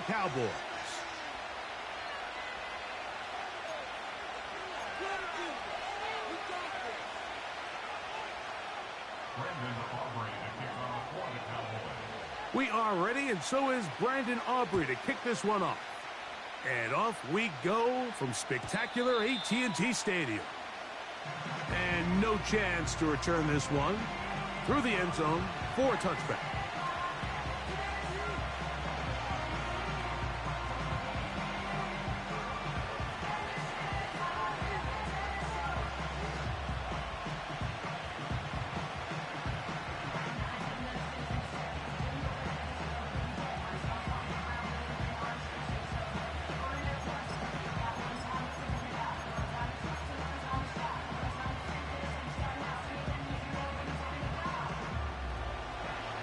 Cowboys. We are ready, and so is Brandon Aubrey to kick this one off. And off we go from spectacular AT&T Stadium. And no chance to return this one through the end zone for a touchback.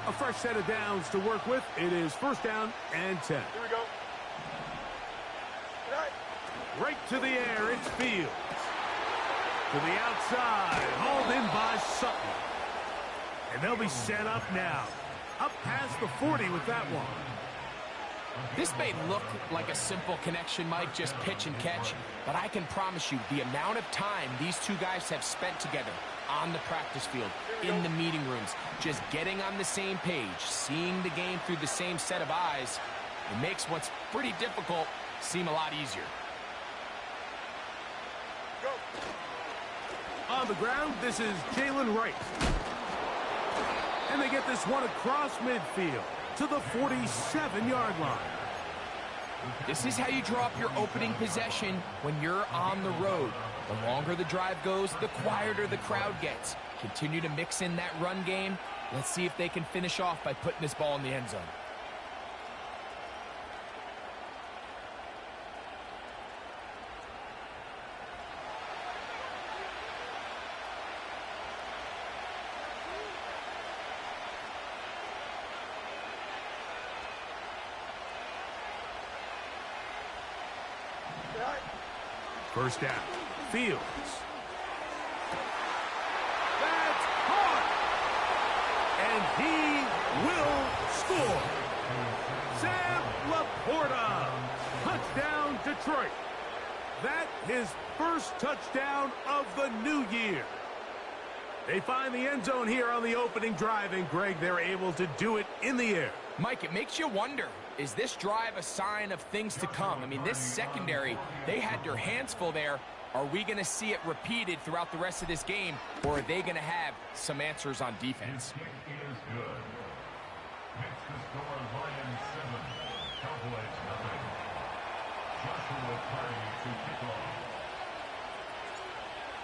A fresh set of downs to work with. It is first down and 10. Here we go. Right to the air, it's Fields. To the outside, hauled in by Sutton. And they'll be set up now. Up past the 40 with that one. This may look like a simple connection, Mike, just pitch and catch, but I can promise you the amount of time these two guys have spent together on the practice field, in the meeting rooms, just getting on the same page, seeing the game through the same set of eyes, it makes what's pretty difficult seem a lot easier. Go. On the ground, this is Jalen Wright. And they get this one across midfield to the 47-yard line. This is how you draw up your opening possession when you're on the road. The longer the drive goes, the quieter the crowd gets. Continue to mix in that run game. Let's see if they can finish off by putting this ball in the end zone. First down. Fields. That's caught. And he will score. Sam Laporta. Touchdown, Detroit. That his first touchdown of the new year. They find the end zone here on the opening drive, and Greg, they're able to do it in the air. Mike, it makes you wonder, is this drive a sign of things to come? I mean, this secondary, they had their hands full there. Are we going to see it repeated throughout the rest of this game, or are they going to have some answers on defense?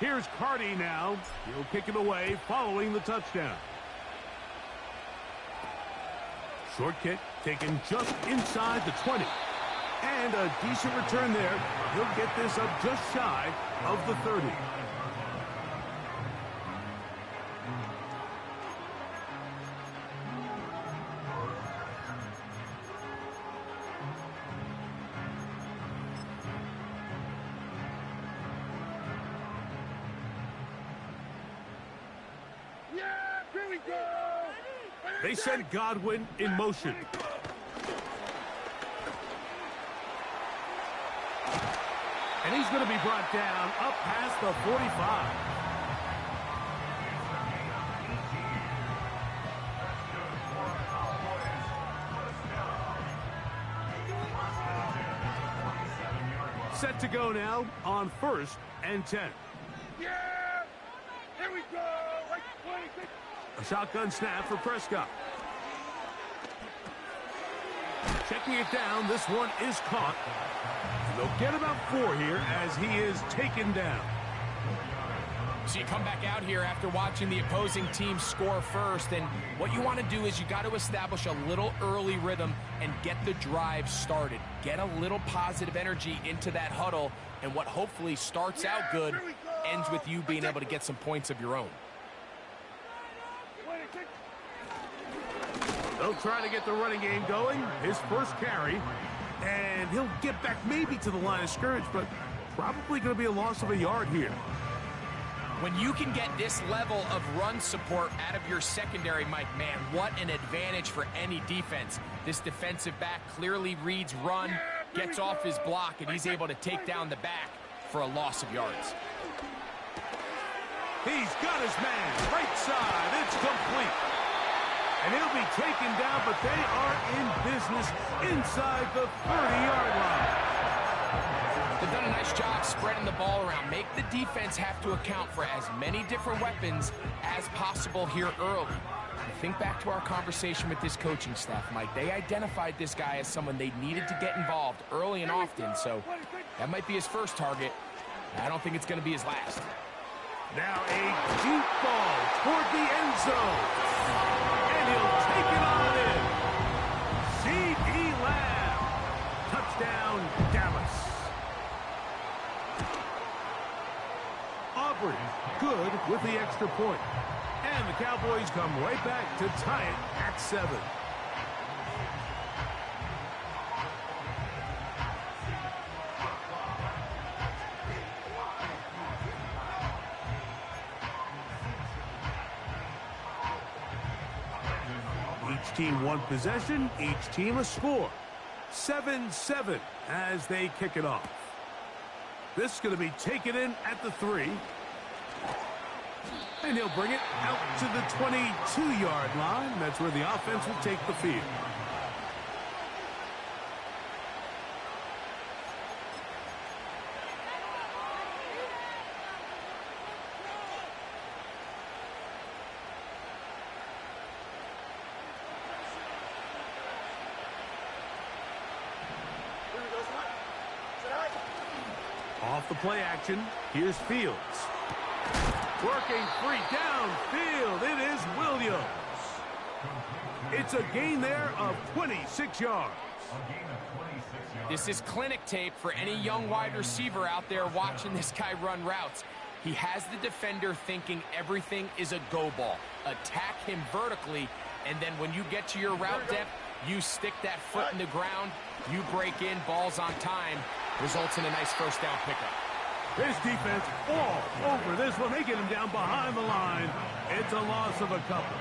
Here's Carty now. He'll kick it away following the touchdown. Short kick taken just inside the 20. And a decent return there. He'll get this up just shy of the 30. They send Godwin in motion. And he's going to be brought down up past the 45. Set to go now on first and 10. Yeah! Here we go! Like 26. A shotgun snap for Prescott. Checking it down, this one is caught. They'll get about 4 here as he is taken down. So you come back out here after watching the opposing team score first, and what you want to do is you got to establish a little early rhythm and get the drive started. Get a little positive energy into that huddle, and what hopefully starts out good ends with you being able to get some points of your own. They'll try to get the running game going. His first carry. And he'll get back maybe to the line of scrimmage, but probably going to be a loss of a yard here. When you can get this level of run support out of your secondary, Mike, man, what an advantage for any defense. This defensive back clearly reads run, gets off his block, and he's able to take down the back for a loss of yards. He's got his man, right side, it's complete. And he'll be taken down, but they are in business inside the 30-yard line. They've done a nice job spreading the ball around. Make the defense have to account for as many different weapons as possible here early. Think back to our conversation with this coaching staff, Mike. They identified this guy as someone they needed to get involved early and often, so that might be his first target. I don't think it's going to be his last. Now a deep ball toward the end zone. And he'll take it on in. C.D. Lamb. Touchdown, Dallas. Aubrey, good with the extra point. And the Cowboys come right back to tie it at 7. Each team one possession, each team a score. 7-7 as they kick it off. This is going to be taken in at the 3. And he'll bring it out to the 22-yard line. That's where the offense will take the field. Off the play action, here's Fields. Working free downfield, it is Williams. It's a gain there of 26 yards. This is clinic tape for any young wide receiver out there watching this guy run routes. He has the defender thinking everything is a go ball. Attack him vertically, and then when you get to your route depth, you stick that foot in the ground, you break in, balls on time, results in a nice first down pickup. This defense all over this one. They get him down behind the line. It's a loss of a couple.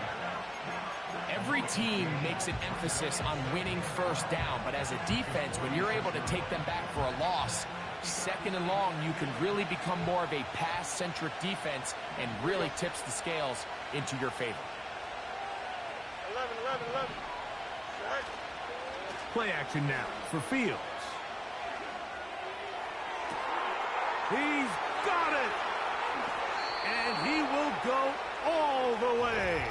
Every team makes an emphasis on winning first down, but as a defense, when you're able to take them back for a loss, second and long, you can really become more of a pass-centric defense and really tips the scales into your favor. 11. Play action now for Fields. He's got it! And he will go all the way.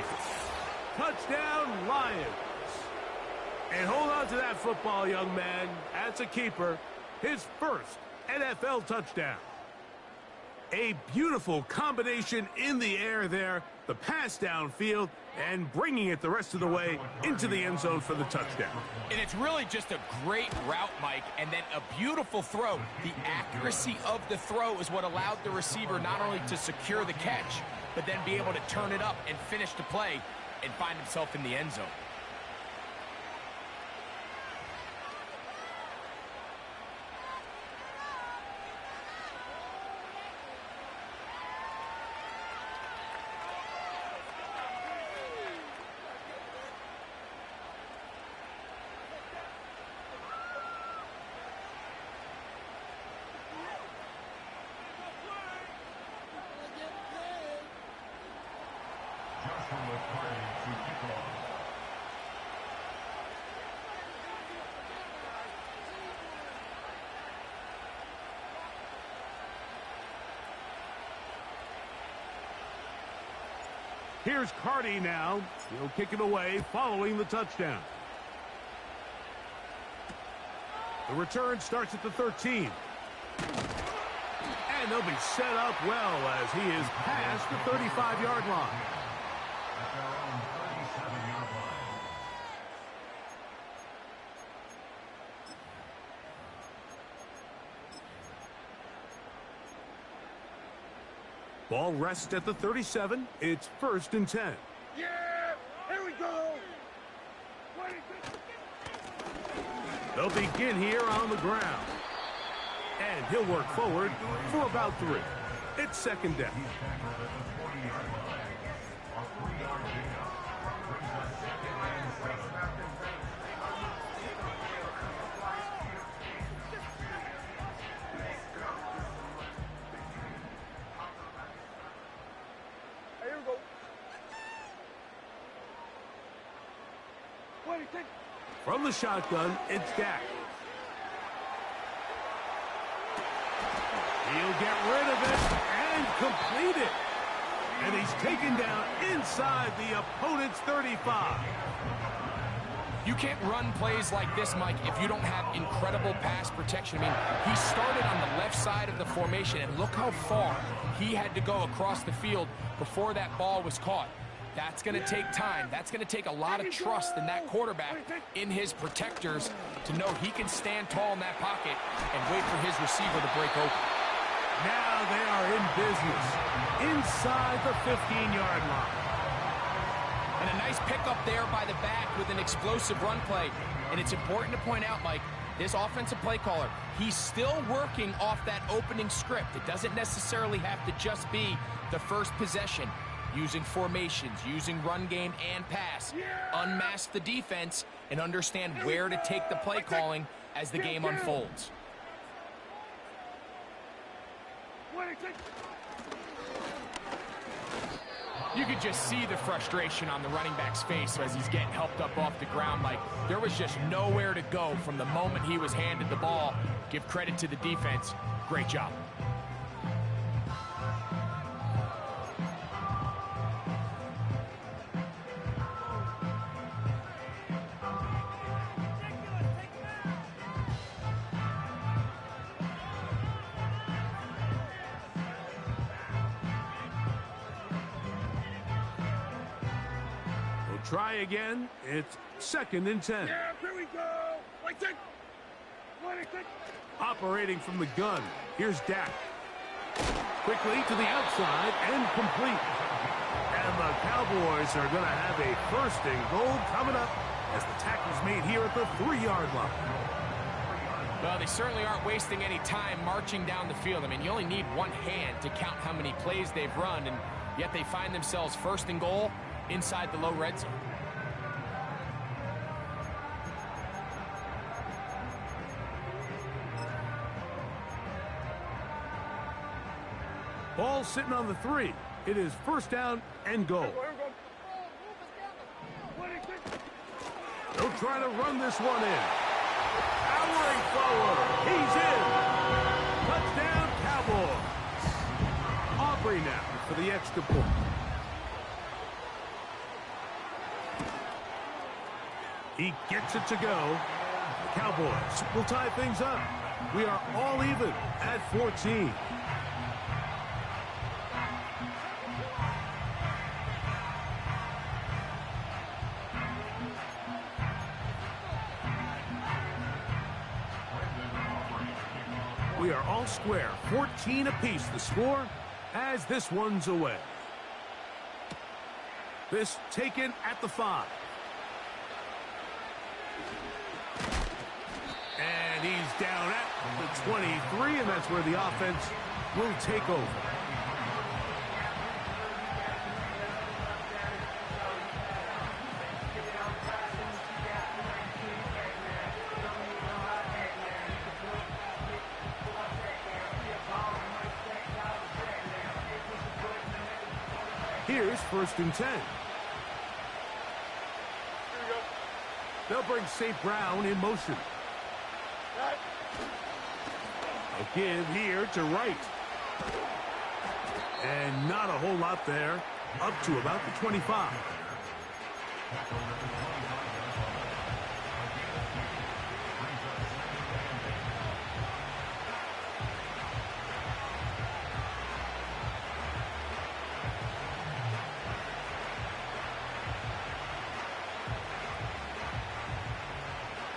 Touchdown, Lions. And hold on to that football, young man. That's a keeper. His first NFL touchdown. A beautiful combination in the air there. The pass downfield and bringing it the rest of the way into the end zone for the touchdown. And it's really just a great route, Mike, and then a beautiful throw. The accuracy of the throw is what allowed the receiver not only to secure the catch, but then be able to turn it up and finish the play and find himself in the end zone. Here's Carty now. He'll kick it away following the touchdown. The return starts at the 13. And they'll be set up well as he is past the 35-yard line. Ball rests at the 37. It's 1st and 10. Yeah! Here we go! They'll begin here on the ground. And he'll work forward for about 3. It's second down. Here we go. From the shotgun, it's Dak. He'll get rid of it and complete it. And he's taken down inside the opponent's 35. You can't run plays like this, Mike, if you don't have incredible pass protection. I mean, he started on the left side of the formation, and look how far he had to go across the field before that ball was caught. That's going to take time. That's going to take a lot of trust in that quarterback, in his protectors, to know he can stand tall in that pocket and wait for his receiver to break open. Now they are in business inside the 15-yard line. And a nice pickup there by the back with an explosive run play. And it's important to point out, Mike, this offensive play caller, he's still working off that opening script. It doesn't necessarily have to just be the first possession. Using formations, using run game and pass. Unmask the defense and understand where to take the play calling as the game unfolds. You could just see the frustration on the running back's face as he's getting helped up off the ground. Like, there was just nowhere to go from the moment he was handed the ball. Give credit to the defense. Great job. Try again. It's second and 10. Yeah, here we go. Operating from the gun. Here's Dak. Quickly to the outside and complete. And the Cowboys are going to have a first and goal coming up as the tackle's made here at the 3-yard line. Well, they certainly aren't wasting any time marching down the field. I mean, you only need one hand to count how many plays they've run, and yet they find themselves first and goal inside the low red zone. Ball sitting on the 3. It is first down and goal. They'll try to run this one in. Powering forward. He's in. Touchdown, Cowboys. Aubrey now for the extra point. He gets it to go. The Cowboys will tie things up. We are all even at 14. We are all square, 14 apiece the score as this one's away. This taken at the 5. And he's down at the 23, and that's where the offense will take over. Here's first and 10. They'll bring St. Brown in motion. A give here to Wright. And not a whole lot there. Up to about the 25.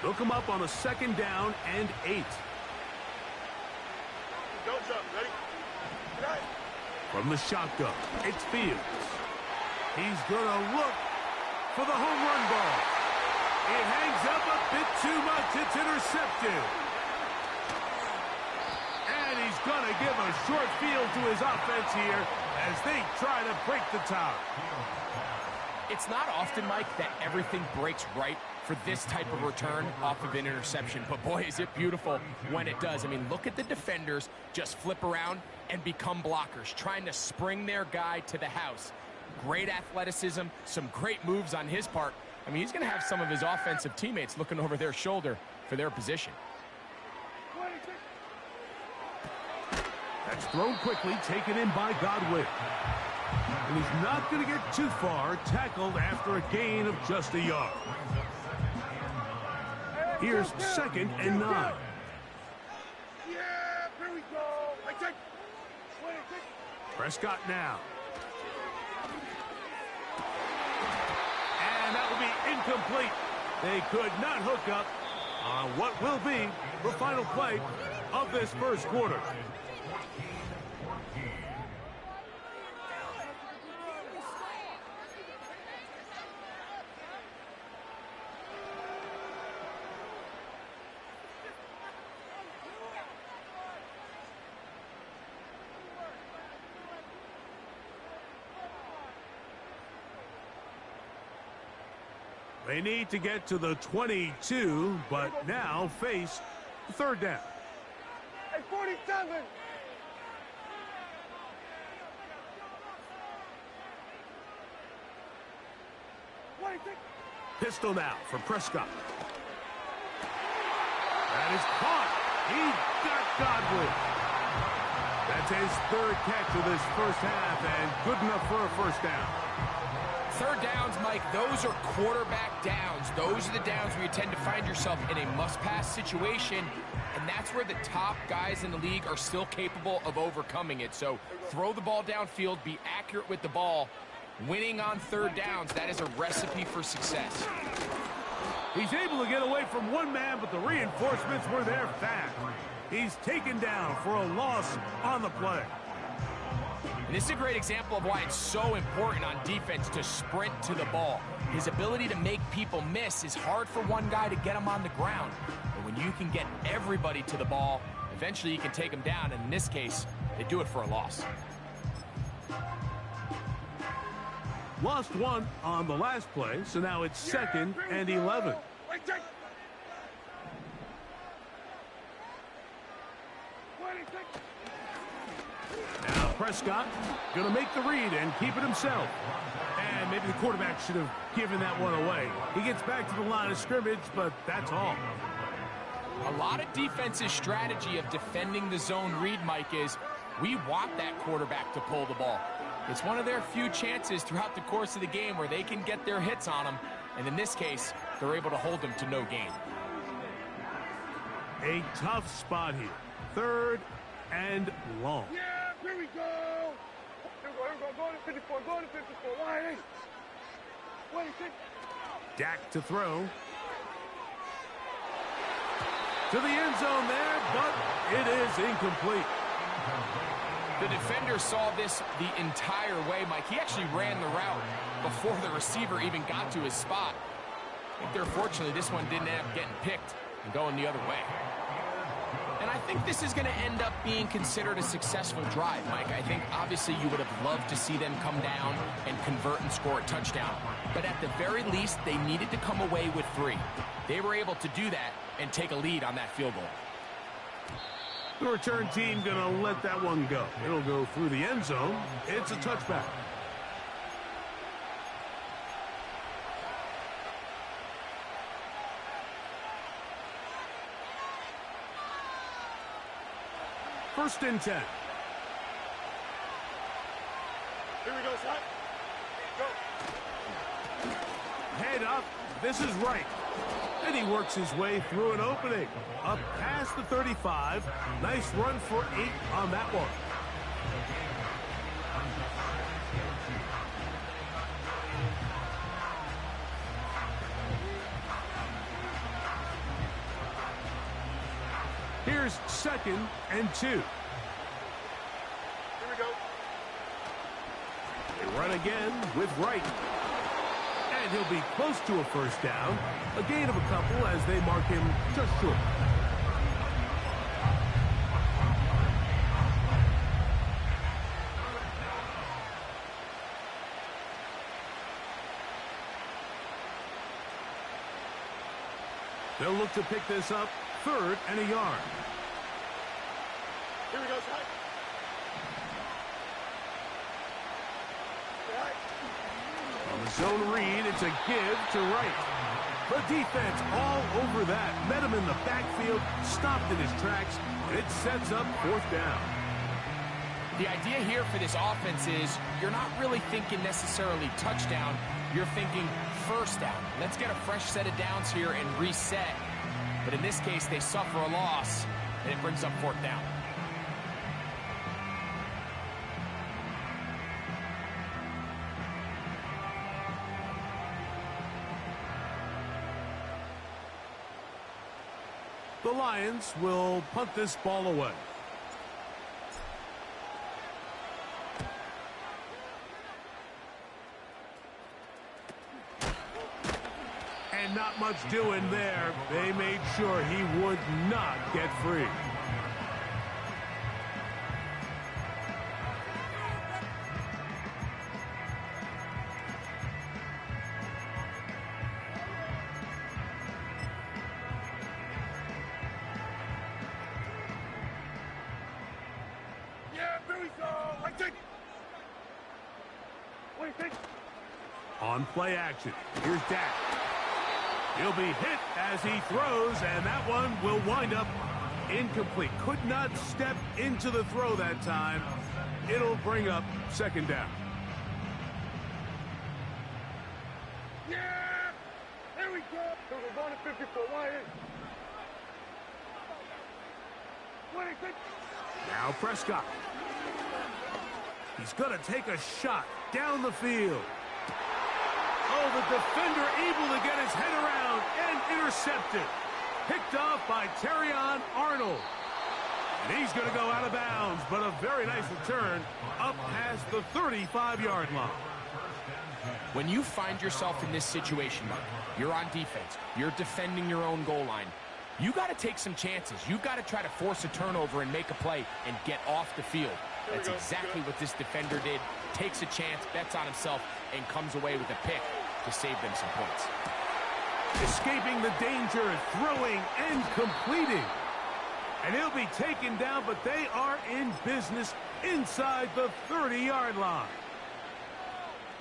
They'll come up on a second down and 8. Don't jump. Ready? Right. From the shotgun, it's Fields. He's going to look for the home run ball. It hangs up a bit too much. It's intercepted. And he's gonna give a short field to his offense here as they try to break the tie. It's not often, Mike, that everything breaks right for this type of return off of an interception. But boy, is it beautiful when it does. I mean, look at the defenders just flip around and become blockers, trying to spring their guy to the house. Great athleticism, some great moves on his part. I mean, he's going to have some of his offensive teammates looking over their shoulder for their position. That's thrown quickly, taken in by Godwin. And he's not going to get too far, tackled after a gain of just a yard. Here's 2nd and 9. Yeah, here we go. Prescott now. And that will be incomplete. They could not hook up on what will be the final play of this first quarter. They need to get to the 22, but now face 3rd down. Hey, 47. Pistol now for Prescott. That is caught. He got Godwin. That's his 3rd catch of this first half, and good enough for a first down. 3rd downs, Mike, those are quarterback downs. Those are the downs where you tend to find yourself in a must-pass situation, and that's where the top guys in the league are still capable of overcoming it. So throw the ball downfield, be accurate with the ball. Winning on 3rd downs, that is a recipe for success. He's able to get away from one man, but the reinforcements were there fast. He's taken down for a loss on the play. And this is a great example of why it's so important on defense to sprint to the ball. His ability to make people miss is hard for one guy to get him on the ground. But when you can get everybody to the ball, eventually you can take them down. And in this case, they do it for a loss. Lost one on the last play, so now it's 2nd and 11. Now Prescott going to make the read and keep it himself. And maybe the quarterback should have given that one away. He gets back to the line of scrimmage, but that's all. A lot of defense's strategy of defending the zone read, Mike, is we want that quarterback to pull the ball. It's one of their few chances throughout the course of the game where they can get their hits on him. And in this case, they're able to hold him to no gain. A tough spot here. 3rd and long. Yeah, here we go. Here we go. Go to 54. Go to 54. Line 8. Dak to throw. To the end zone there, but it is incomplete. The defender saw this the entire way, Mike. He actually ran the route before the receiver even got to his spot. I think fortunately this one didn't end up getting picked and going the other way. And I think this is going to end up being considered a successful drive, Mike. I think obviously you would have loved to see them come down and convert and score a touchdown. But at the very least, they needed to come away with 3. They were able to do that and take a lead on that field goal. The return team going to let that one go. It'll go through the end zone. It's a touchback. First and 10. Here we go, son. Go. Head up. This is right. And he works his way through an opening. Up past the 35. Nice run for 8 on that one. Here's 2nd and 2. Here we go. They run again with Wright. And he'll be close to a first down. A gain of a couple as they mark him just short. They'll look to pick this up 3rd and a yard. Here we go, Ty. On the zone read, it's a give to Wright. The defense all over that. Met him in the backfield, stopped in his tracks, and it sets up 4th down. The idea here for this offense is you're not really thinking necessarily touchdown. You're thinking 1st down. Let's get a fresh set of downs here and reset. But in this case, they suffer a loss, and it brings up 4th down. The Lions will punt this ball away. And not much doing there. They made sure he would not get free. On play action, here's Dak. He'll be hit as he throws, and that one will wind up incomplete. Could not step into the throw that time. It'll bring up 2nd down. Yeah! There we go! We're going to 54. Lions. Now Prescott. He's going to take a shot down the field. Oh, the defender able to get his head around and intercepted. Picked off by Terrion Arnold. And he's going to go out of bounds, but a very nice return up past the 35-yard line. When you find yourself in this situation, Mike, you're on defense, you're defending your own goal line, you got to take some chances. You got to try to force a turnover and make a play and get off the field. That's exactly what this defender did. Takes a chance, bets on himself, and comes away with a pick to save them some points. Escaping the danger, throwing and completing. And he'll be taken down, but they are in business inside the 30-yard line.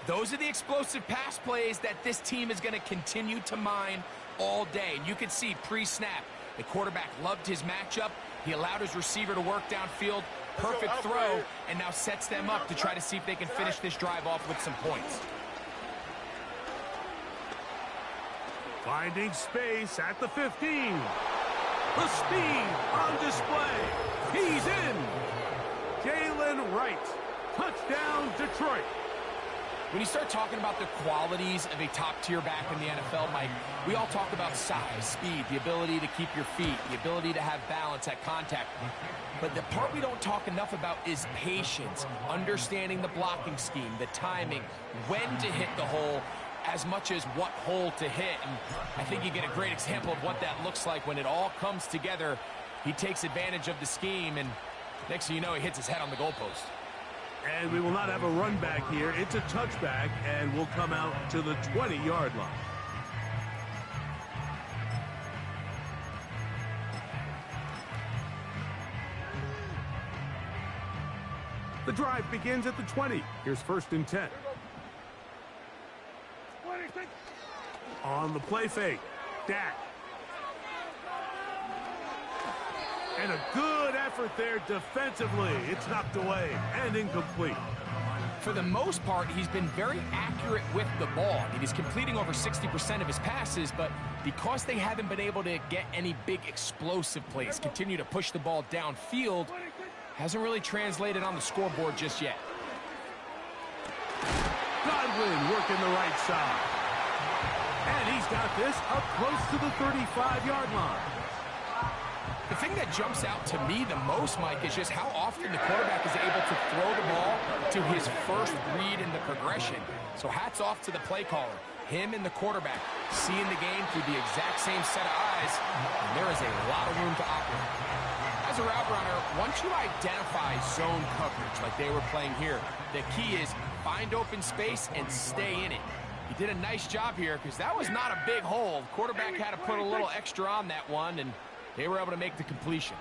Those are the explosive pass plays that this team is going to continue to mine all day. And you can see pre-snap, the quarterback loved his matchup. He allowed his receiver to work downfield. Perfect throw, and now sets them up to try to see if they can finish this drive off with some points. Finding space at the 15. The speed on display. He's in. Jalen Wright. Touchdown, Detroit. When you start talking about the qualities of a top-tier back in the NFL, Mike, we all talk about size, speed, the ability to keep your feet, the ability to have balance at contact. But the part we don't talk enough about is patience, understanding the blocking scheme, the timing, when to hit the hole, as much as what hole to hit. And I think you get a great example of what that looks like when it all comes together. He takes advantage of the scheme, and next thing you know, he hits his head on the goalpost. And we will not have a run back here. It's a touchback, and we'll come out to the 20-yard line. The drive begins at the 20. Here's 1st and 10. On the play fake, Dak. And a good effort there defensively. It's knocked away and incomplete. For the most part, he's been very accurate with the ball. I mean, he's completing over 60% of his passes, but because they haven't been able to get any big explosive plays, continue to push the ball downfield, hasn't really translated on the scoreboard just yet. Godwin working the right side. And he's got this up close to the 35-yard line. The thing that jumps out to me the most, Mike, is just how often the quarterback is able to throw the ball to his first read in the progression. So hats off to the play caller. Him and the quarterback seeing the game through the exact same set of eyes, and there is a lot of room to operate. As a route runner, once you identify zone coverage like they were playing here, the key is find open space and stay in it. did a nice job here because that was not a big hole. Quarterback had to put a little extra on that one, and they were able to make the completion.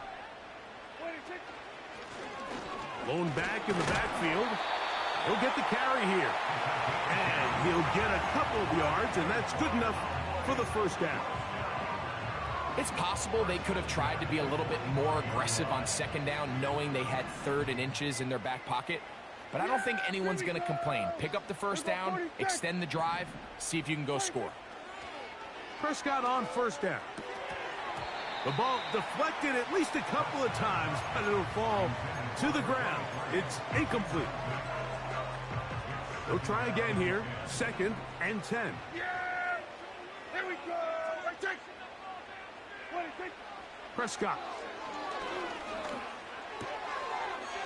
Blown back in the backfield. He'll get the carry here. And he'll get a couple of yards, and that's good enough for the first down. It's possible they could have tried to be a little bit more aggressive on second down, knowing they had 3rd and inches in their back pocket. But I don't think anyone's going to complain. Pick up the first down, extend the drive, see if you can go score. Prescott on first down. The ball deflected at least a couple of times, but it'll fall to the ground. It's incomplete. They'll try again here. 2nd and 10. Yeah! Here we go! Prescott.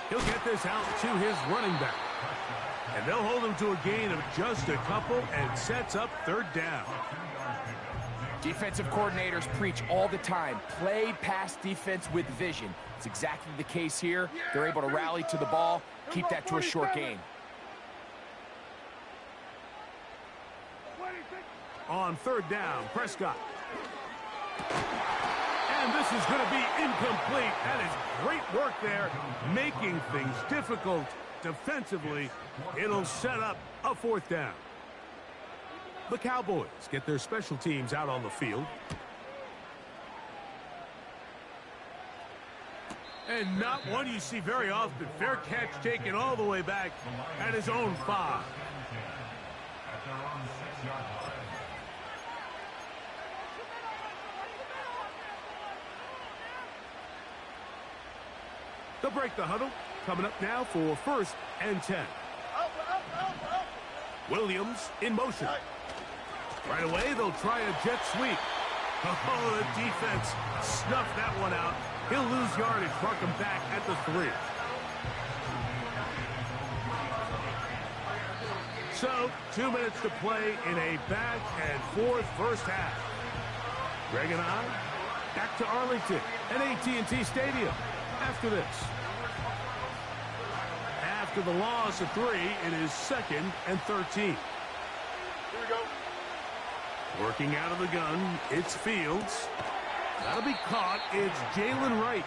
He'll get this out to his running back. And they'll hold him to a gain of just a couple and sets up 3rd down. Defensive coordinators preach all the time, play pass defense with vision. It's exactly the case here. They're able to rally to the ball, keep that to a short gain. On 3rd down, Prescott. And this is going to be incomplete. That is great work there, making things difficult defensively. It'll set up a 4th down. The Cowboys get their special teams out on the field. And not one you see very often. Fair catch taken all the way back at his own 5. They'll break the huddle. Coming up now for 1st and 10. Williams in motion. Right away, they'll try a jet sweep. Oh, the defense snuffed that one out. He'll lose yardage, mark him back at the 3. So, 2 minutes to play in a back and forth first half. Greg and I back to Arlington at AT&T Stadium after this. After the loss of 3, it is 2nd and 13. Here we go. Working out of the gun, it's Fields. That'll be caught. It's Jalen Wright.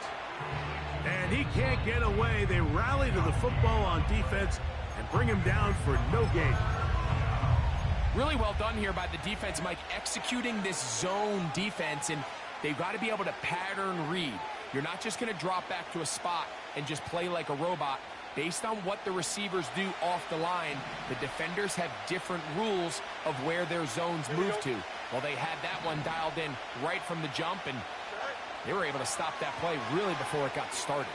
And he can't get away. They rally to the football on defense and bring him down for no gain. Really well done here by the defense, Mike, executing this zone defense, and they've got to be able to pattern read. You're not just going to drop back to a spot and just play like a robot. Based on what the receivers do off the line, the defenders have different rules of where their zones move to. Well, they had that one dialed in right from the jump, and they were able to stop that play really before it got started.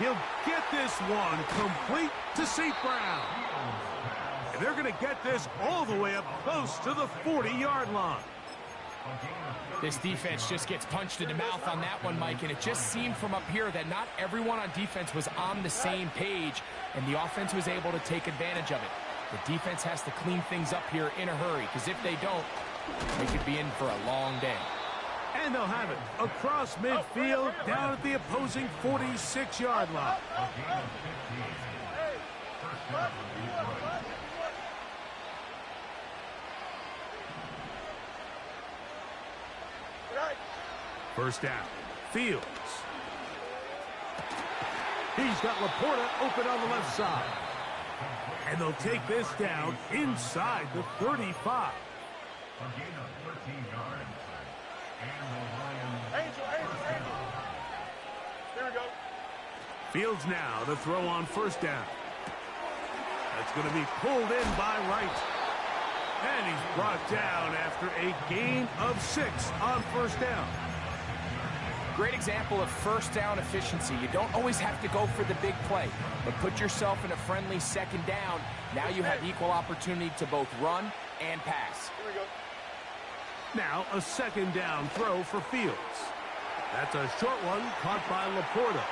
He'll get this one complete to St. Brown. And they're going to get this all the way up close to the 40-yard line. This defense just gets punched in the mouth on that one, Mike, and it just seemed from up here that not everyone on defense was on the same page, and the offense was able to take advantage of it. The defense has to clean things up here in a hurry, because if they don't, they could be in for a long day. And they'll have it across midfield down at the opposing 46-yard line. First down, Fields. He's got Laporta open on the left side. And they'll take this down inside the 35. Here we go. Fields now to throw on first down. That's going to be pulled in by Wright. And he's brought down after a gain of 6 on first down. Great example of first down efficiency. You don't always have to go for the big play, but put yourself in a friendly second down. Now you have equal opportunity to both run and pass. Here we go. Now a second down throw for Fields. That's a short one caught by Laporta.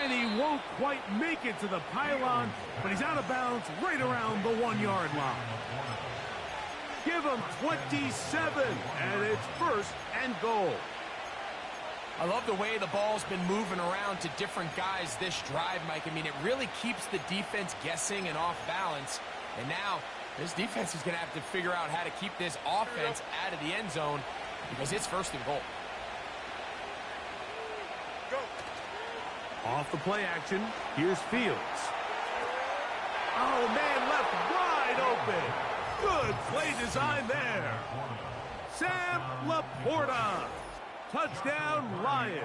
And he won't quite make it to the pylon, but he's out of bounds right around the 1-yard line. Give him 27, and it's 1st and goal. I love the way the ball's been moving around to different guys this drive, Mike. I mean, it really keeps the defense guessing and off balance. And now this defense is going to have to figure out how to keep this offense out of the end zone because it's first and goal. Go. Off the play action, here's Fields. Oh, man, left wide open. Good play design there. Sam Laporta. Touchdown, Lions.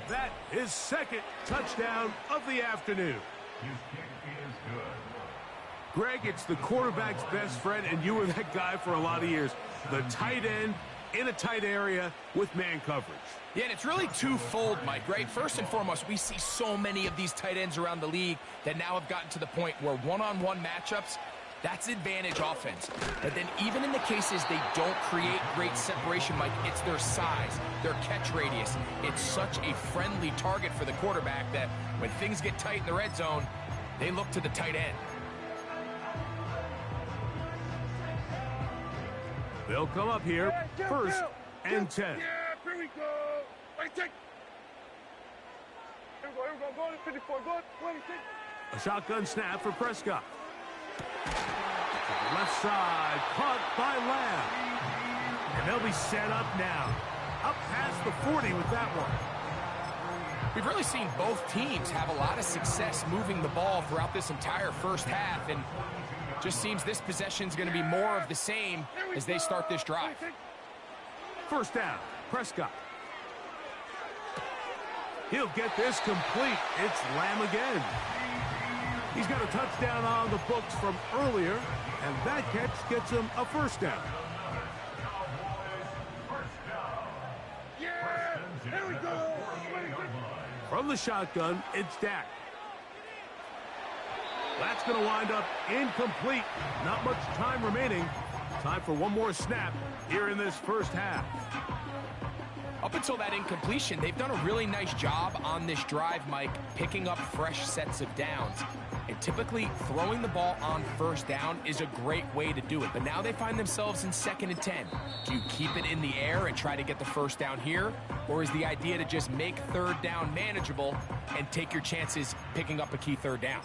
That is second touchdown of the afternoon. Greg, it's the quarterback's best friend, and you were that guy for a lot of years. The tight end in a tight area with man coverage. Yeah, and it's really twofold, Mike, right? First and foremost, we see so many of these tight ends around the league that now have gotten to the point where one-on-one matchups, that's advantage offense. But then even in the cases they don't create great separation, Mike, it's their size, their catch radius. It's such a friendly target for the quarterback that when things get tight in the red zone, they look to the tight end. They'll come up here, first and 10. Yeah, here we go. Wait, take. Here we go. Go to 54. Go. Wait, take. A shotgun snap for Prescott. Left side, caught by Lamb. And they'll be set up now. Up past the 40 with that one. We've really seen both teams have a lot of success moving the ball throughout this entire first half, and just seems this possession is going to be more of the same as they start this drive. First down, Prescott. He'll get this complete. It's Lamb again. He's got a touchdown on the books from earlier, and that catch gets him a first down. Yeah, here we go. From the shotgun, it's Dak. That's going to wind up incomplete. Not much time remaining. Time for one more snap here in this first half. Up until that incompletion, they've done a really nice job on this drive, Mike, picking up fresh sets of downs. And typically, throwing the ball on first down is a great way to do it. But now they find themselves in 2nd and 10. Do you keep it in the air and try to get the first down here? Or is the idea to just make third down manageable and take your chances picking up a key third down?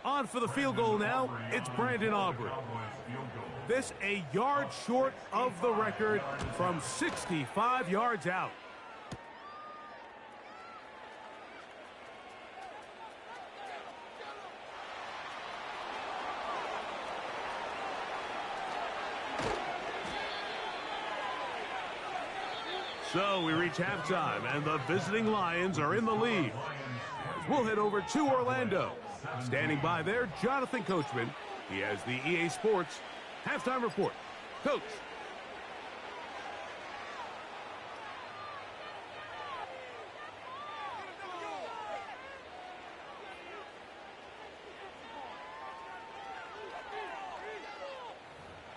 On for the field goal now, it's Brandon Aubrey. This a yard short of the record from 65 yards out. So we reach halftime, and the visiting Lions are in the lead. We'll head over to Orlando. Standing by there, Jonathan Coachman. He has the EA Sports halftime report. Coach.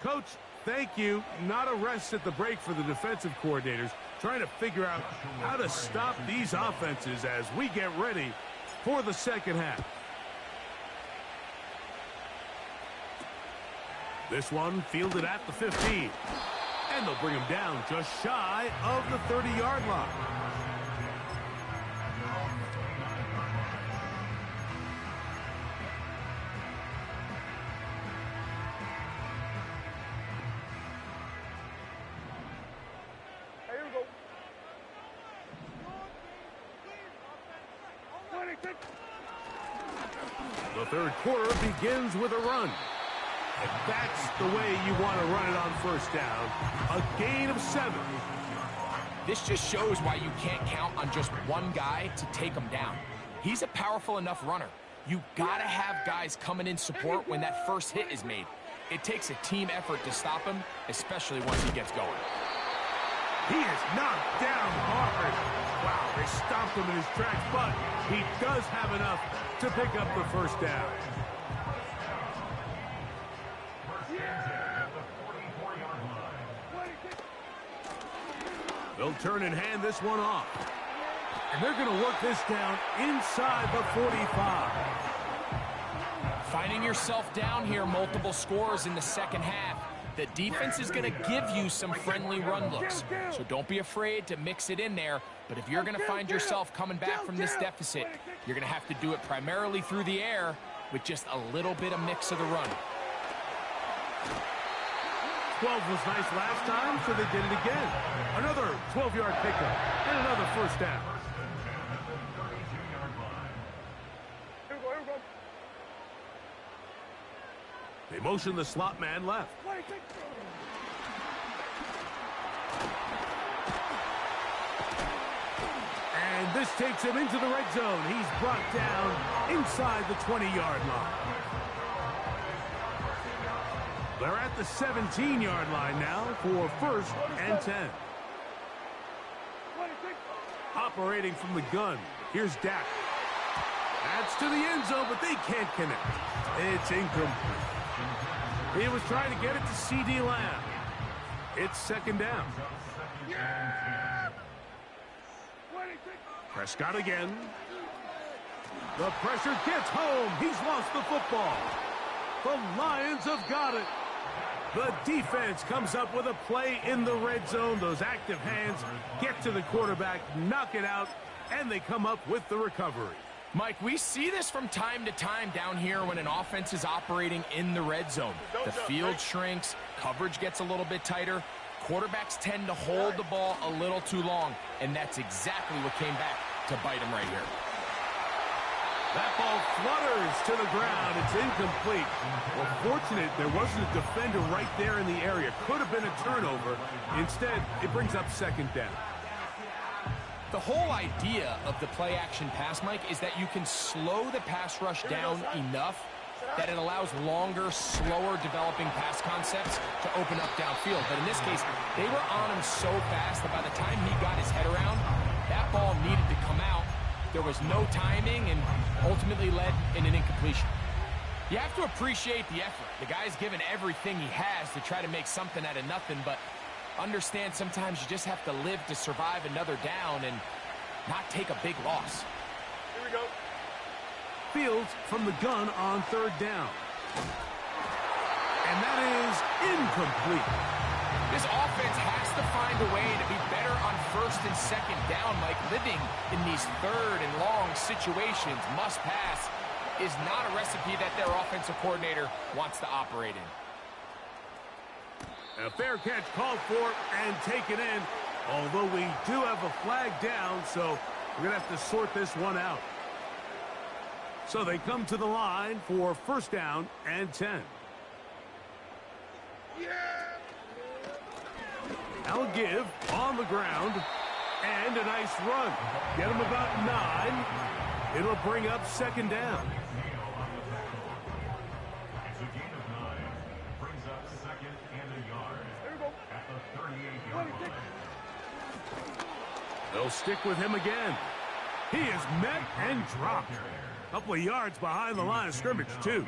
Coach, thank you. Not a rest at the break for the defensive coordinators, trying to figure out how to stop these offenses as we get ready for the second half. This one fielded at the 15. And they'll bring him down just shy of the 30-yard line. Here we go. The third quarter begins with a run. And that's the way you want to run it on first down. A gain of 7. This just shows why you can't count on just one guy to take him down. He's a powerful enough runner. You got to have guys coming in support when that first hit is made. It takes a team effort to stop him, especially once he gets going. He is knocked down hard. Wow, they stopped him in his tracks, but he does have enough to pick up the first down. They'll turn and hand this one off. And they're going to work this down inside the 45. Finding yourself down here multiple scores in the second half, The defense is going to give you some friendly run looks, so don't be afraid to mix it in there. But if you're going to find yourself coming back from this deficit, you're going to have to do it primarily through the air with just a little bit of mix of the run. 12 was nice last time, so they did it again. Another 12-yard pickup and another first down. Here we go. They motion the slot man left. And this takes him into the red zone. He's brought down inside the 20-yard line. They're at the 17-yard line now for 1st and 10. Operating from the gun, here's Dak. That's to the end zone, but they can't connect. It's incomplete. He was trying to get it to C.D. Lamb. It's 2nd down. Prescott again. The pressure gets home. He's lost the football. The Lions have got it. The defense comes up with a play in the red zone. Those active hands get to the quarterback, knock it out, and they come up with the recovery. Mike, we see this from time to time down here when an offense is operating in the red zone. The field shrinks, coverage gets a little bit tighter, quarterbacks tend to hold the ball a little too long, and that's exactly what came back to bite him right here. That ball flutters to the ground. It's incomplete. Well, fortunate there wasn't a defender right there in the area. Could have been a turnover. Instead, it brings up 2nd down. The whole idea of the play-action pass, Mike, is that you can slow the pass rush down enough that it allows longer, slower developing pass concepts to open up downfield. But in this case, they were on him so fast that by the time he got his head around, that ball needed to come out. There was no timing and ultimately led in an incompletion. You have to appreciate the effort. The guy's given everything he has to try to make something out of nothing, but understand sometimes you just have to live to survive another down and not take a big loss. Here we go. Fields from the gun on 3rd down. And that is incomplete. This offense has to find a way to be better on 1st and 2nd down, Mike. Living in these 3rd and long situations, must pass, is not a recipe that their offensive coordinator wants to operate in. A fair catch called for and taken in, although we do have a flag down, so we're going to have to sort this one out. So they come to the line for 1st down and 10. I'll give on the ground and a nice run. Get him about 9. It'll bring up 2nd down. They'll stick with him again. He is met and dropped. A couple of yards behind the line of scrimmage, too.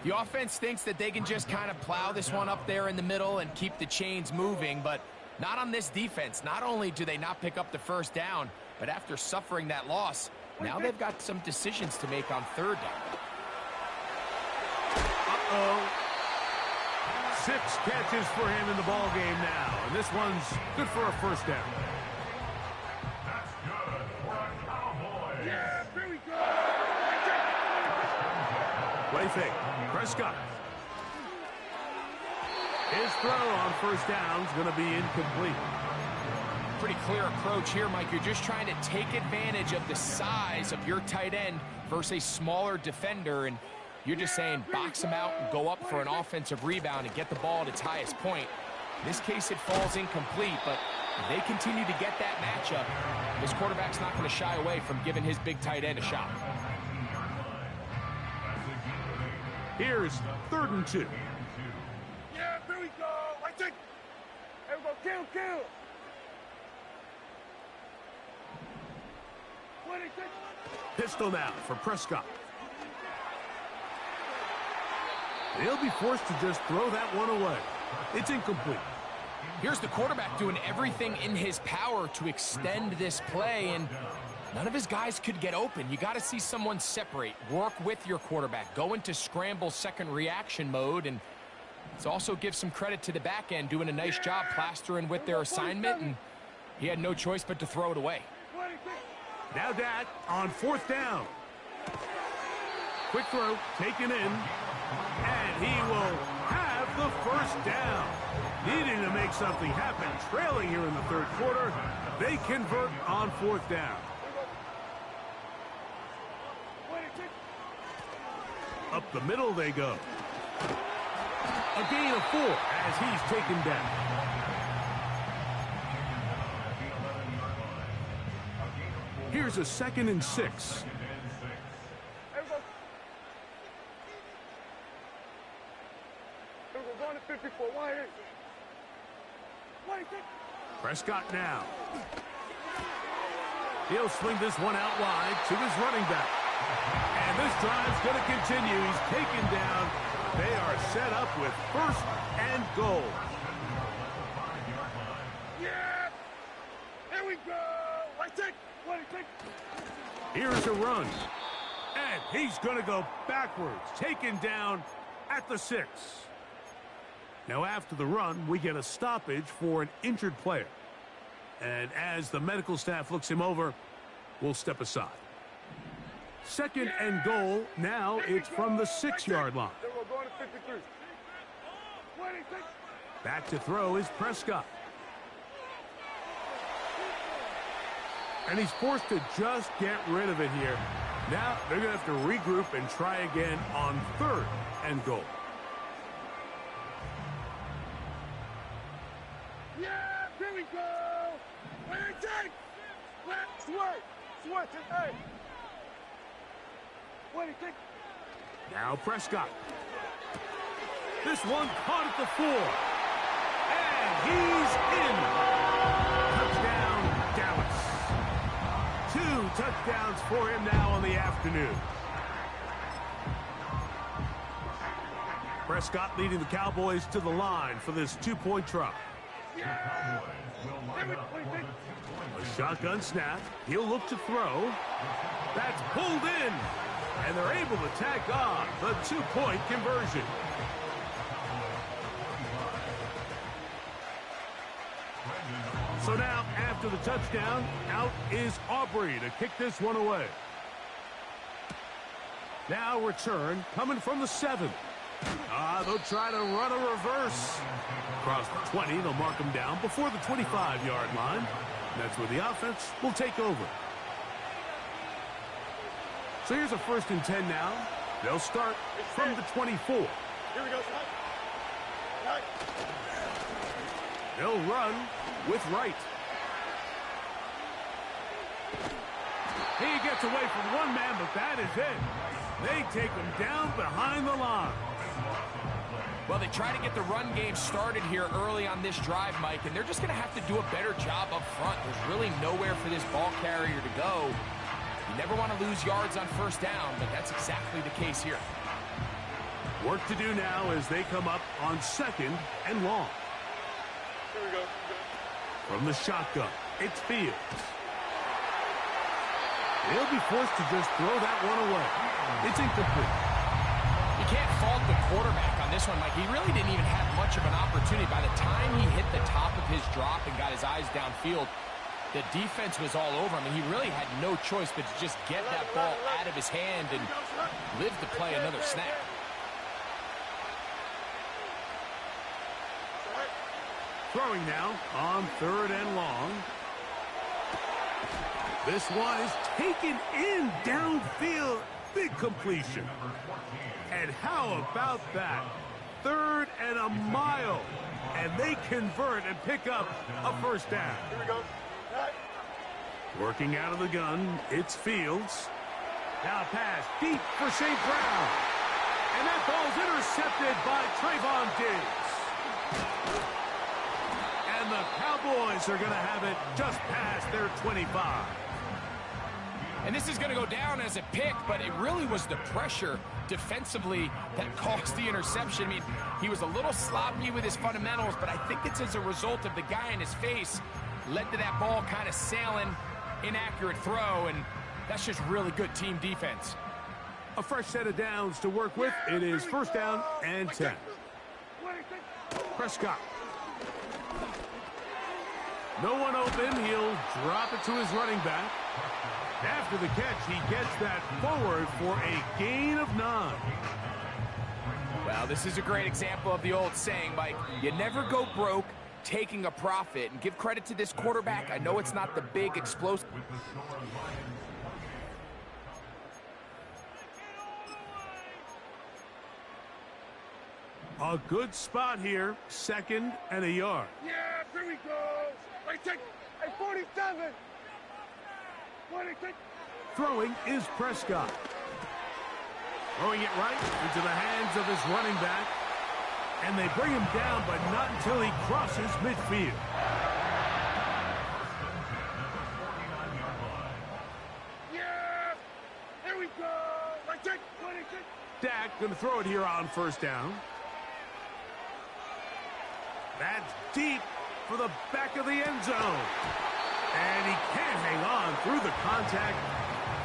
The offense thinks that they can just kind of plow this one up there in the middle and keep the chains moving, but not on this defense. Not only do they not pick up the 1st down, but after suffering that loss, now they've got some decisions to make on 3rd down. Uh-oh. 6 catches for him in the ball game now, and this one's good for a 1st down. That's good for a Cowboys. Yeah, here we go. Play fake. Prescott. His throw on 1st down is going to be incomplete. Pretty clear approach here, Mike. You're just trying to take advantage of the size of your tight end versus a smaller defender, and you're just saying box him out and go up for an offensive rebound and get the ball at its highest point. In this case, it falls incomplete, but if they continue to get that matchup, this quarterback's not going to shy away from giving his big tight end a shot. Here's 3rd and 2. Yeah, here we go. I think. Here we go. Kill. 26. Pistol now for Prescott. They'll be forced to just throw that one away. It's incomplete. Here's the quarterback doing everything in his power to extend this play, and none of his guys could get open. You got to see someone separate, work with your quarterback, go into scramble 2nd reaction mode, and Let's also give some credit to the back end, doing a nice job plastering with their assignment, and he had no choice but to throw it away. Now Dak on 4th down. Quick throw, taken in, and he will have the 1st down. Needing to make something happen, trailing here in the 3rd quarter. They convert on 4th down. Up the middle they go. A gain of 4 as he's taken down. Here's a 2nd and 6. Prescott now. He'll swing this one out wide to his running back. And this drive's going to continue. He's taken down. They are set up with 1st and goal. Yeah! Here we go! Here's a run. And he's going to go backwards. Taken down at the 6. Now after the run, we get a stoppage for an injured player. And as the medical staff looks him over, we'll step aside. 2nd and goal. Now it's from the 6-yard line. Back to throw is Prescott. And he's forced to just get rid of it here. Now they're going to have to regroup and try again on 3rd and goal. Yeah, here we go! Switch it, hey! Now Prescott. This one caught at the 4. And he's in. Touchdown, Dallas. 2 touchdowns for him now on the afternoon. Prescott leading the Cowboys to the line for this 2-point try. A shotgun snap. He'll look to throw. That's pulled in. And they're able to tack on the 2-point conversion. So now, after the touchdown, out is Aubrey to kick this one away. Now return coming from the 7. They'll try to run a reverse. Across the 20, they'll mark him down before the 25-yard line. That's where the offense will take over. So here's a 1st and 10 now. They'll start from the 24. Here we go. They'll run with Wright. He gets away from one man, but that is it. They take him down behind the line. Well, they try to get the run game started here early on this drive, Mike, and they're just going to have to do a better job up front. There's really nowhere for this ball carrier to go. You never want to lose yards on 1st down, but that's exactly the case here. Work to do now as they come up on 2nd and long. Here we go. From the shotgun, it's Fields. He'll be forced to just throw that one away. It's incomplete. You can't fault the quarterback on this one, Mike. He really didn't even have much of an opportunity. By the time he hit the top of his drop and got his eyes downfield, the defense was all over him, and he really had no choice but to just get that ball out of his hand and live to play another snap. Throwing now on 3rd and long. This one is taken in downfield. Big completion. And how about that? 3rd and a mile. And they convert and pick up a 1st down. Here we go. Working out of the gun, it's Fields. Now pass deep for St. Brown. And that ball's intercepted by Trayvon Diggs. And the Cowboys are going to have it just past their 25. And this is going to go down as a pick, but it really was the pressure defensively that caused the interception. I mean, he was a little sloppy with his fundamentals, but I think it's as a result of the guy in his face led to that ball kind of sailing, inaccurate throw, and that's just really good team defense. A fresh set of downs to work with. It is 1st down and 10. Prescott. No one open. He'll drop it to his running back. After the catch, he gets that forward for a gain of 9. Well, this is a great example of the old saying, Mike. You never go broke taking a profit. And give credit to this quarterback. I know it's not the big explosive. A good spot here. 2nd and a yard. Yeah, here we go. I take a 47. 26. Throwing is Prescott. Throwing it right into the hands of his running back. And they bring him down, but not until he crosses midfield. Yeah, here we go. I take 26. Dak going to throw it here on 1st down. That's deep for the back of the end zone. And he can't hang on through the contact.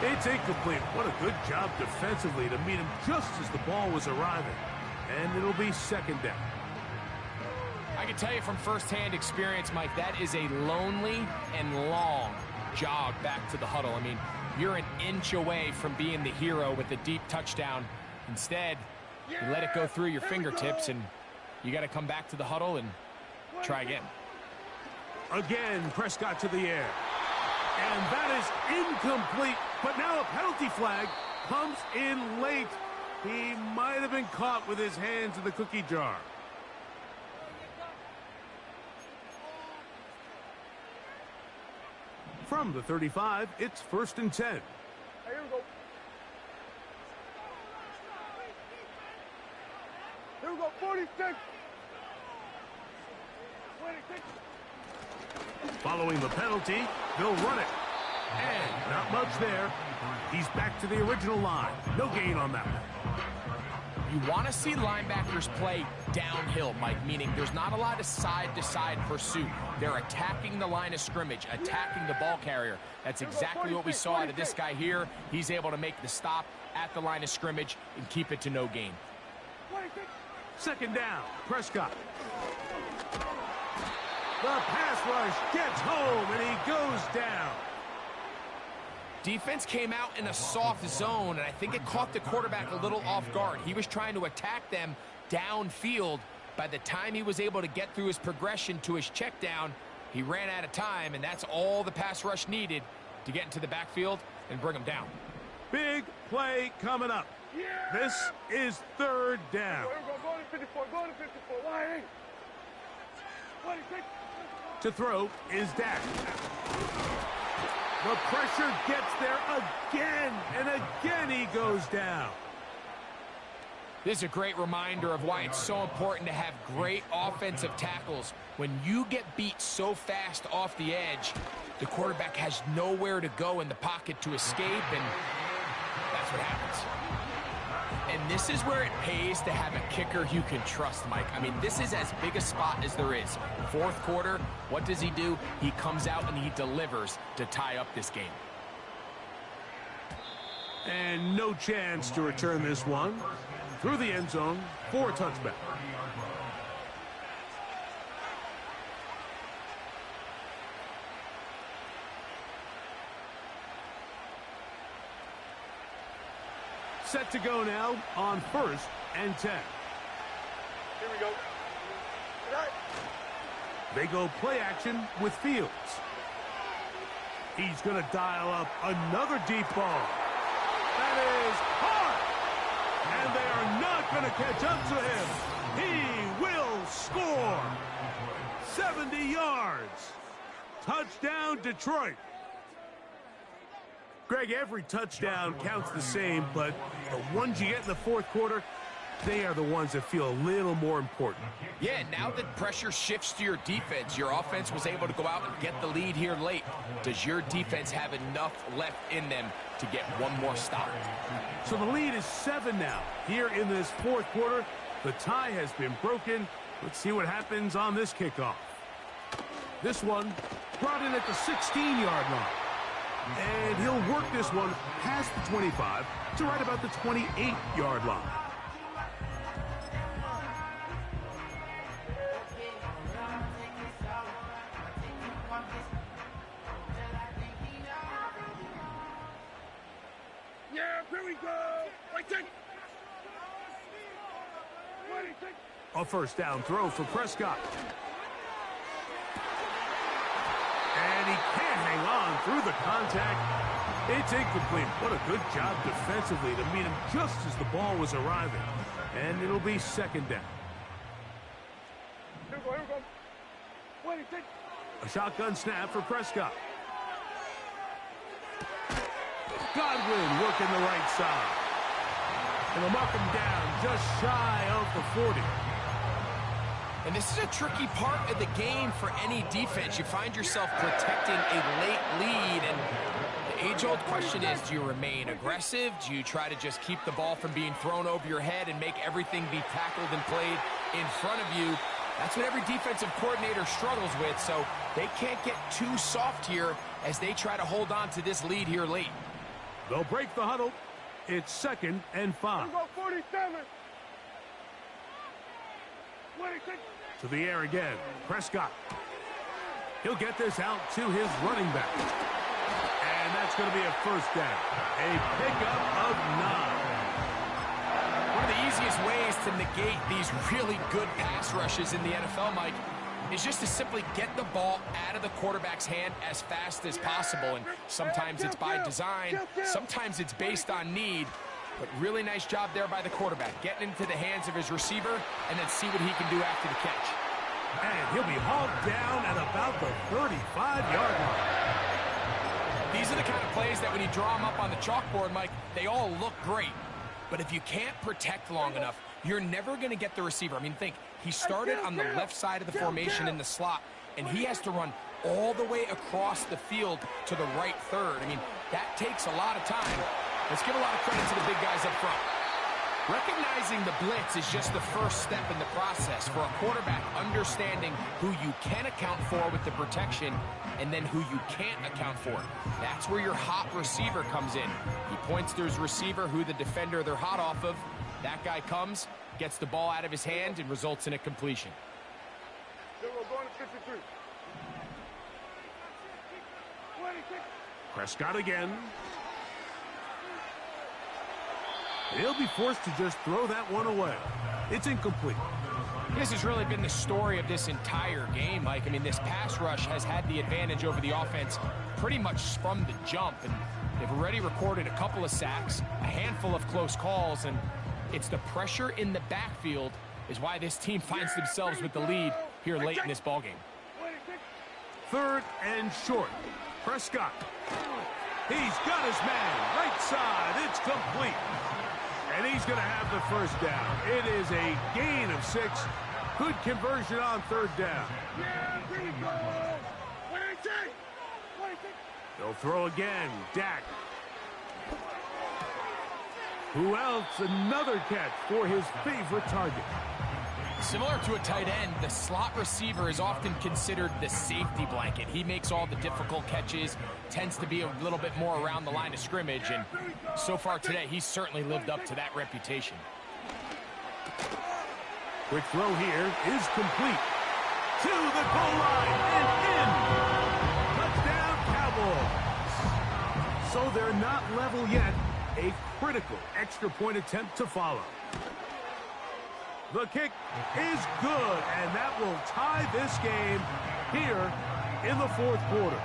It's incomplete. What a good job defensively to meet him just as the ball was arriving. And it'll be 2nd down. I can tell you from firsthand experience, Mike, that is a lonely and long jog back to the huddle. I mean, you're an inch away from being the hero with a deep touchdown. Instead, you let it go through your fingertips, and you got to come back to the huddle and try again. Again, Prescott to the air. And that is incomplete. But now a penalty flag comes in late. He might have been caught with his hands in the cookie jar. From the 35, it's 1st and 10. Here we go. Here we go, 46. 26. Following the penalty, they'll run it. And not much there. He's back to the original line. No gain on that one. You want to see linebackers play downhill, Mike, meaning there's not a lot of side-to-side pursuit. They're attacking the line of scrimmage, attacking the ball carrier. That's exactly what we saw out of this guy here. He's able to make the stop at the line of scrimmage and keep it to no gain. 2nd down, Prescott. The pass rush gets home, and he goes down. Defense came out in a soft zone, and I think it caught the quarterback a little off guard. He was trying to attack them downfield. By the time he was able to get through his progression to his check down, he ran out of time, and that's all the pass rush needed to get into the backfield and bring him down. Big play coming up. Yeah. This is 3rd down. Go to 54. Go to 54. Why? 26. To throw is Dak. The pressure gets there again, and again he goes down. This is a great reminder of why it's so important to have great offensive tackles. When you get beat so fast off the edge, the quarterback has nowhere to go in the pocket to escape, and that's what happens. And this is where it pays to have a kicker you can trust, Mike. I mean, this is as big a spot as there is. 4th quarter, what does he do? He comes out and he delivers to tie up this game. And no chance to return this one. Through the end zone for a touchback. Set to go now on 1st and 10. Here we go. They go play action with Fields. He's going to dial up another deep ball. That is hard. And they are not going to catch up to him. He will score. 70 yards. Touchdown, Detroit. Greg, every touchdown counts the same, but the ones you get in the 4th quarter, they are the ones that feel a little more important. Yeah, now that pressure shifts to your defense, your offense was able to go out and get the lead here late. Does your defense have enough left in them to get one more stop? So the lead is 7 now. Here in this 4th quarter, the tie has been broken. Let's see what happens on this kickoff. This one brought in at the 16-yard line. And he'll work this one past the 25 to right about the 28-yard line. A first down throw for Prescott. And he can't hang on through the contact. It's incomplete. What a good job defensively to meet him just as the ball was arriving. And it'll be second down. Here we go, here we go. What do you think? A shotgun snap for Prescott. Godwin working the right side. And they'll mark him down just shy of the 40. And this is a tricky part of the game for any defense. You find yourself protecting a late lead, and the age-old question is, do you remain aggressive? Do you try to just keep the ball from being thrown over your head and make everything be tackled and played in front of you? That's what every defensive coordinator struggles with, so they can't get too soft here as they try to hold on to this lead here late. They'll break the huddle. It's 2nd and 5. Here we go, 47. What do you think? To the air again. Prescott. He'll get this out to his running back. And that's going to be a first down. A pickup of 9. One of the easiest ways to negate these really good pass rushes in the NFL, Mike, is just to simply get the ball out of the quarterback's hand as fast as possible. And sometimes it's by design, sometimes it's based on need. But really nice job there by the quarterback, getting into the hands of his receiver and then see what he can do after the catch. And he'll be hauled down at about the 35-yard line. These are the kind of plays that when you draw them up on the chalkboard, Mike, they all look great. But if you can't protect long enough, you're never going to get the receiver. I mean, think, he started on the left side of the formation in the slot, and he has to run all the way across the field to the right third. I mean, that takes a lot of time. Let's give a lot of credit to the big guys up front. Recognizing the blitz is just the first step in the process for a quarterback understanding who you can account for with the protection and then who you can't account for. That's where your hot receiver comes in. He points to his receiver, who the defender they're hot off of. That guy comes, gets the ball out of his hand, and results in a completion. Here we go, going to 53. What do you think? Prescott again. He'll be forced to just throw that one away. It's incomplete. This has really been the story of this entire game, Mike. I mean, this pass rush has had the advantage over the offense pretty much from the jump. And they've already recorded a couple of sacks, a handful of close calls, and it's the pressure in the backfield is why this team finds themselves with the lead here late in this ballgame. 3rd and short. Prescott. He's got his man. Right side. It's complete. And he's going to have the first down. It is a gain of 6. Good conversion on 3rd down. They'll throw again. Dak. Who else? Another catch for his favorite target. Similar to a tight end, the slot receiver is often considered the safety blanket. He makes all the difficult catches, tends to be a little bit more around the line of scrimmage, and so far today, he's certainly lived up to that reputation. Quick throw here is complete. To the goal line and in. Touchdown, Cowboys. So they're not level yet. A critical extra point attempt to follow. The kick is good, and that will tie this game here in the 4th quarter.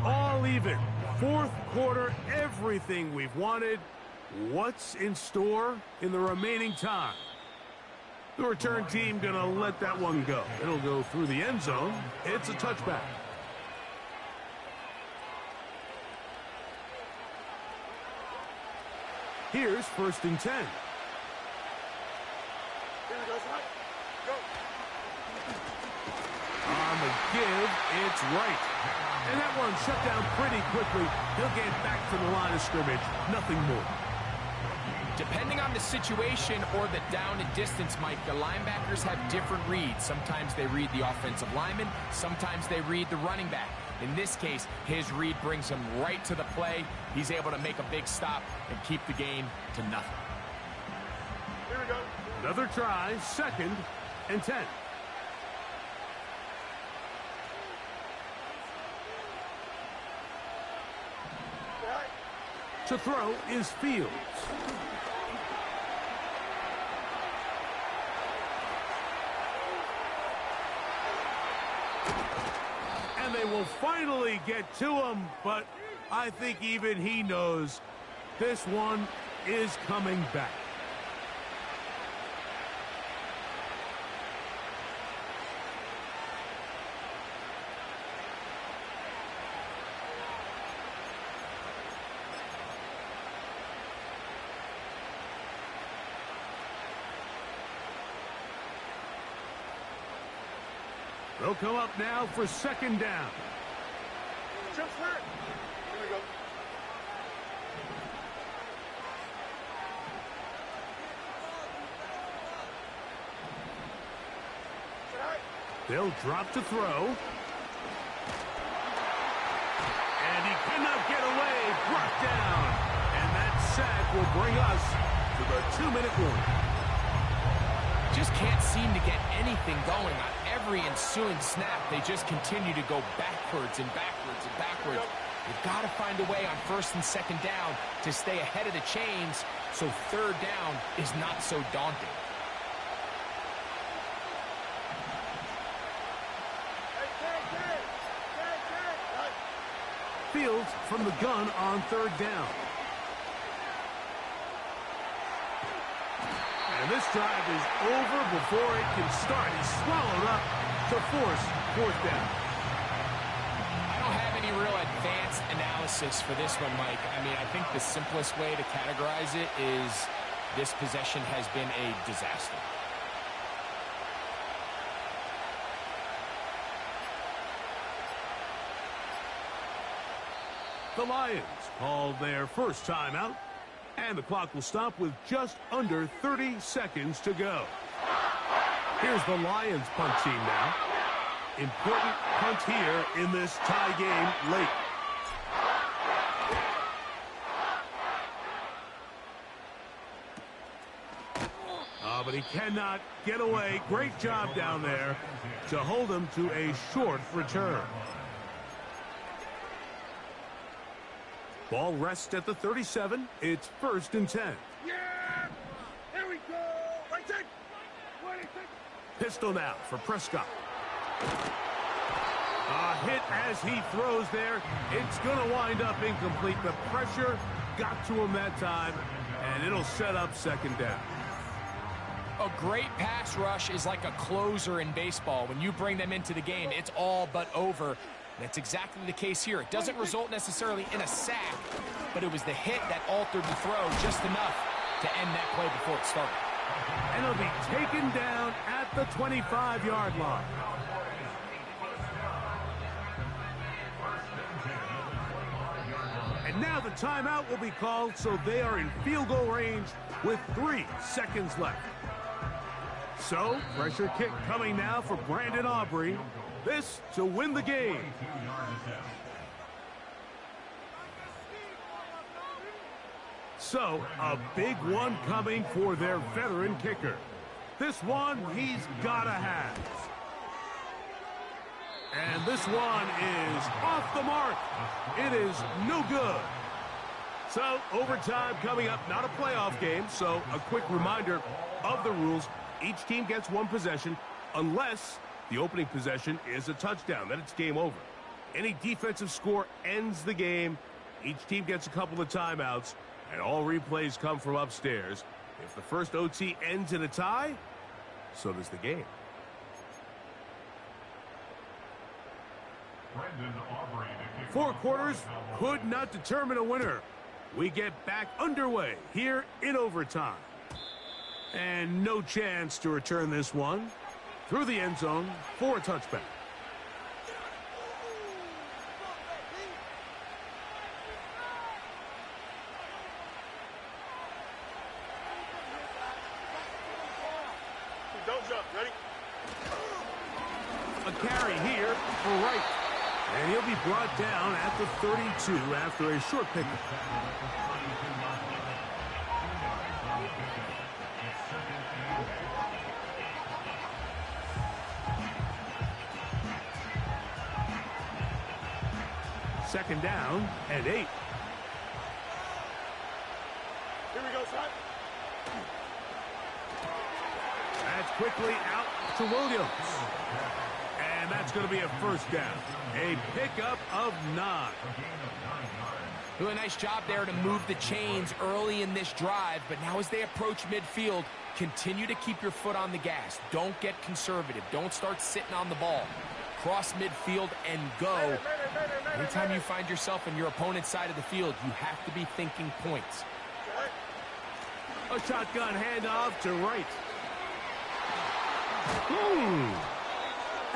All even. 4th quarter, everything we've wanted. What's in store in the remaining time? The return team going to let that one go. It'll go through the end zone. It's a touchback. Here's 1st and 10. Here we go, son. Go. On the give, it's right. And that one shut down pretty quickly. He'll get back to the line of scrimmage. Nothing more. Depending on the situation or the down and distance, Mike, the linebackers have different reads. Sometimes they read the offensive lineman. Sometimes they read the running back. In this case, his read brings him right to the play. He's able to make a big stop and keep the game to nothing. Here we go. Another try, 2nd and 10. To throw is Fields. And they will finally get to him, but I think even he knows this one is coming back. They'll come up now for second down. Just hurt. Here we go. They'll drop to throw. And he cannot get away. Brought down. And that sack will bring us to the 2-minute warning. Just can't seem to get anything going on every ensuing snap. They just continue to go backwards and backwards and backwards. You've got to find a way on first and second down to stay ahead of the chains so third down is not so daunting. Fields from the gun on third down. And this drive is over before it can start. He's swallowed up to force fourth down. I don't have any real advanced analysis for this one, Mike. I mean, I think the simplest way to categorize it is this possession has been a disaster. The Lions call their first timeout, and the clock will stop with just under 30 seconds to go. Here's the Lions punt team now. Important punt here in this tie game late. But he cannot get away. Great job down there to hold him to a short return. Ball rests at the 37. It's first and 10. Yeah! Here we go! Right side! Pistol now for Prescott. A hit as he throws there. It's going to wind up incomplete. The pressure got to him that time, and it'll set up second down. A great pass rush is like a closer in baseball. When you bring them into the game, it's all but over. That's exactly the case here. It doesn't result necessarily in a sack, but it was the hit that altered the throw just enough to end that play before it started. And he'll be taken down at the 25-yard line. And now the timeout will be called, so they are in field goal range with 3 seconds left. So, pressure kick coming now for Brandon Aubrey. This to win the game. So, a big one coming for their veteran kicker. This one he's got to have. And this one is off the mark. It is no good. So, overtime coming up, not a playoff game, so a quick reminder of the rules. Each team gets one possession unless the opening possession is a touchdown. Then it's game over. Any defensive score ends the game. Each team gets a couple of timeouts, and all replays come from upstairs. If the first OT ends in a tie, so does the game. 4 quarters could not determine a winner. We get back underway here in overtime. And no chance to return this one through the end zone for a touchback. Don't jump. Ready? A carry here for Wright. And he'll be brought down at the 32 after a short pickup. Second down and 8. Here we go, son. That's quickly out to Williams. And that's going to be a first down. A pickup of 9. Do a nice job there to move the chains early in this drive, but now as they approach midfield, continue to keep your foot on the gas. Don't get conservative. Don't start sitting on the ball. Cross midfield and go. Anytime you find yourself on your opponent's side of the field, you have to be thinking points. A shotgun handoff to right.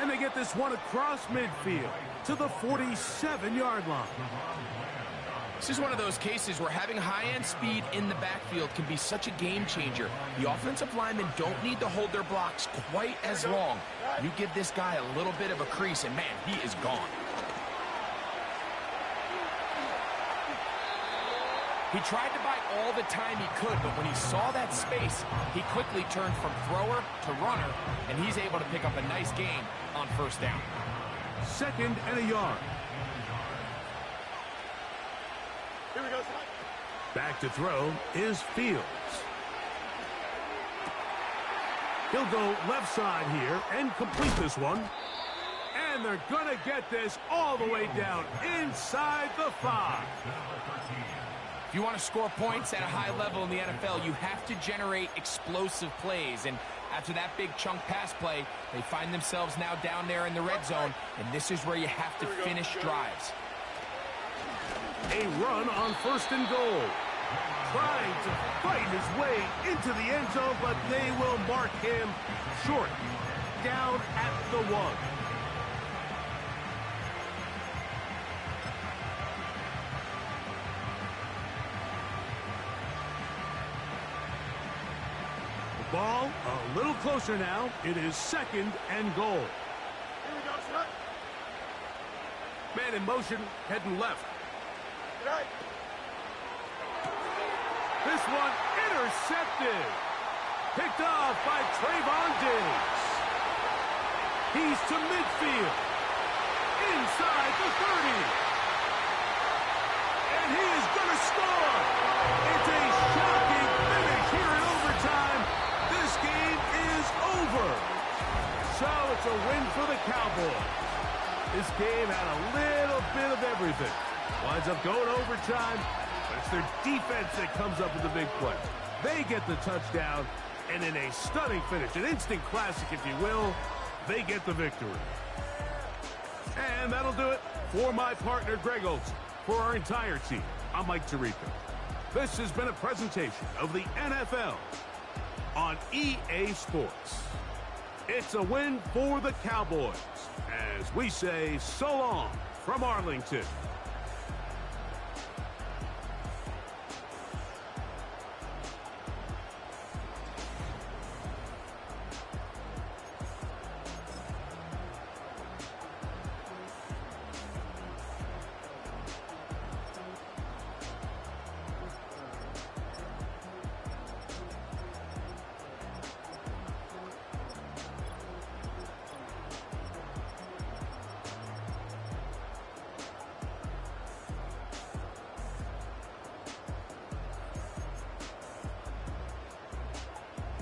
And they get this one across midfield to the 47-yard line. This is one of those cases where having high-end speed in the backfield can be such a game changer. The offensive linemen don't need to hold their blocks quite as long. You give this guy a little bit of a crease, and man, he is gone. He tried to buy all the time he could, but when he saw that space, he quickly turned from thrower to runner, and he's able to pick up a nice gain on first down. 2nd and a yard. Here we go, son. Back to throw is Fields. He'll go left side here and complete this one. And they're going to get this all the way down inside the 5. If you want to score points at a high level in the NFL, you have to generate explosive plays. And after that big chunk pass play, they find themselves now down there in the red zone. And this is where you have to finish drives. A run on 1st and goal. Trying to fight his way into the end zone, but they will mark him short. Down at the 1. The ball a little closer now. It is 2nd and goal. Here we go, son. Man in motion, heading left. Right. This one intercepted. Picked off by Trayvon Diggs. He's to midfield. Inside the 30. And he is going to score. It's a shocking finish here in overtime. This game is over. So it's a win for the Cowboys. This game had a little bit of everything. Winds up going overtime, but it's their defense that comes up with the big play. They get the touchdown, and in a stunning finish, an instant classic, if you will, they get the victory. And that'll do it for my partner, Greg Olson. For our entire team, I'm Mike Tirico. This has been a presentation of the NFL on EA Sports. It's a win for the Cowboys, as we say so long from Arlington.